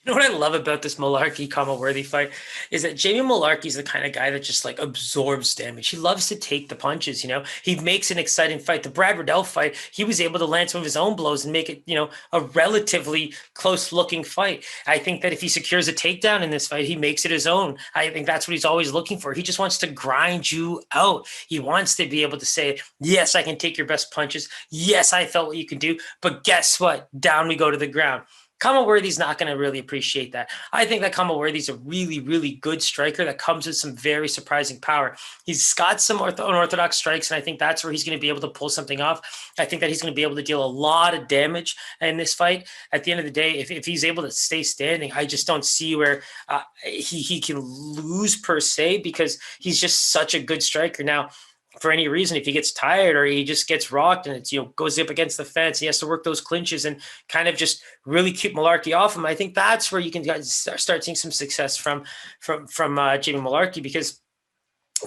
know what I love about this Mullarkey Khama Worthy fight is that Jamie Mullarkey's the kind of guy that just like absorbs damage. He loves to take the punches, you know. He makes an exciting fight. The Brad Riddell fight, he was able to land some of his own blows and make it, you know, a relatively close looking fight. I think that if he secures a takedown in this fight, he makes it his own. I think that's what he's always looking for. He just wants to grind you out. He wants to be able to say, yes, I can take your best punches. Yes, I felt what you can do. But guess what? Down we go to the ground. Khama Worthy's not going to really appreciate that. I think that Khama Worthy's a really, really good striker that comes with some very surprising power. He's got some unorthodox strikes, and I think that's where he's going to be able to pull something off. I think that he's going to be able to deal a lot of damage in this fight. At the end of the day, if he's able to stay standing, I just don't see where he can lose per se, because he's just such a good striker. Now, for any reason, if he gets tired or he just gets rocked and it's, you know, goes up against the fence, he has to work those clinches and kind of just really keep Mullarkey off him. I think that's where you can start seeing some success from Jamie Mullarkey, because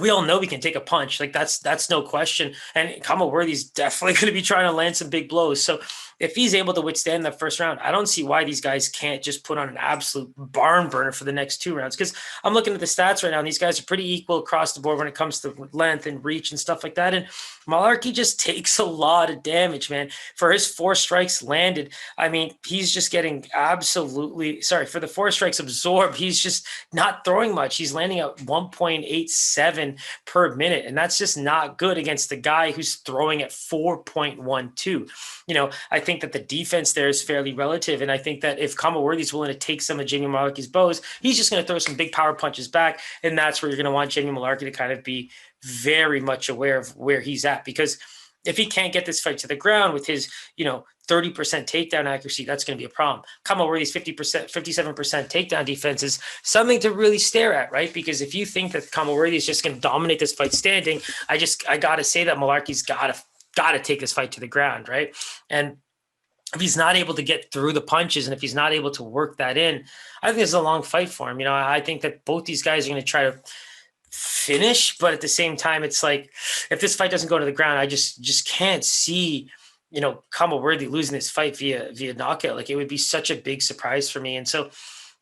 we all know we can take a punch. Like that's no question. And Khama Worthy's definitely going to be trying to land some big blows. So if he's able to withstand that first round, I don't see why these guys can't just put on an absolute barn burner for the next 2 rounds. Because I'm looking at the stats right now, and these guys are pretty equal across the board when it comes to length and reach and stuff like that. And Mullarkey just takes a lot of damage, man. For his 4 strikes landed, I mean, he's just getting for the 4 strikes absorbed, he's just not throwing much. He's landing at 1.87 per minute, and that's just not good against the guy who's throwing at 4.12. You know, I think that the defense there is fairly relative, and I think that if Khama Worthy's willing to take some of Jamie Mullarkey's bows, he's just going to throw some big power punches back, and that's where you're going to want Jamie Mullarkey to kind of be very much aware of where he's at, because if he can't get this fight to the ground with his, you know, 30% takedown accuracy, that's going to be a problem. Khama Worthy's 50%, 57% takedown defense is something to really stare at, right? Because if you think that Khama Worthy is just going to dominate this fight standing, I got to say that Mullarkey's got to take this fight to the ground, right? And if he's not able to get through the punches and if he's not able to work that in, I think this is a long fight for him. You know, I think that both these guys are going to try to finish, but at the same time, it's like, if this fight doesn't go to the ground, I just can't see, you know, Khama Worthy losing this fight via knockout. Like, it would be such a big surprise for me. And so,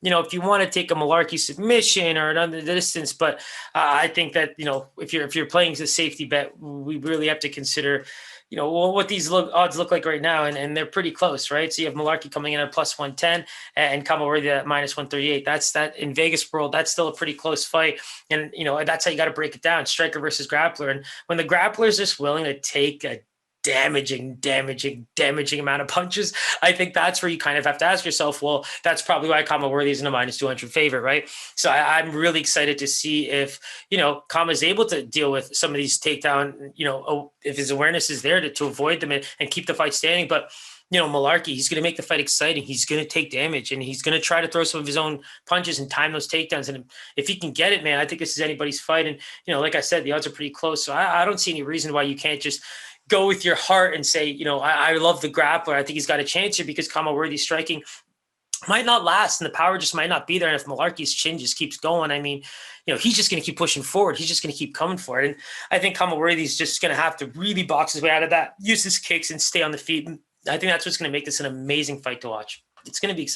you know, if you want to take a Mullarkey submission or another distance, but I think that, you know, if you're playing the safety bet, we really have to consider, you know, what these odds look like right now, and they're pretty close, right? So you have Mullarkey coming in at plus 110 and Khama Worthy at minus 138. That in Vegas world, that's still a pretty close fight, and you know that's how you got to break it down: striker versus grappler. And when the grappler is just willing to take a damaging amount of punches, I think that's where you kind of have to ask yourself, well, that's probably why Khama Worthy isn't a minus 200 favorite, right? So I'm really excited to see if, you know, Khama is able to deal with some of these takedown, you know, if his awareness is there to avoid them and keep the fight standing. But, you know, Mullarkey, he's going to make the fight exciting. He's going to take damage, and he's going to try to throw some of his own punches and time those takedowns. And if he can get it, man, I think this is anybody's fight. And, you know, like I said, the odds are pretty close. So I don't see any reason why you can't just go with your heart and say, you know, I love the grappler. I think he's got a chance here, because Khama Worthy's striking might not last and the power just might not be there. And if Mullarkey's chin just keeps going, I mean, you know, he's just going to keep pushing forward. He's just going to keep coming for it. And I think Khama Worthy's just going to have to really box his way out of that, use his kicks and stay on the feet. And I think that's what's going to make this an amazing fight to watch. It's going to be exciting.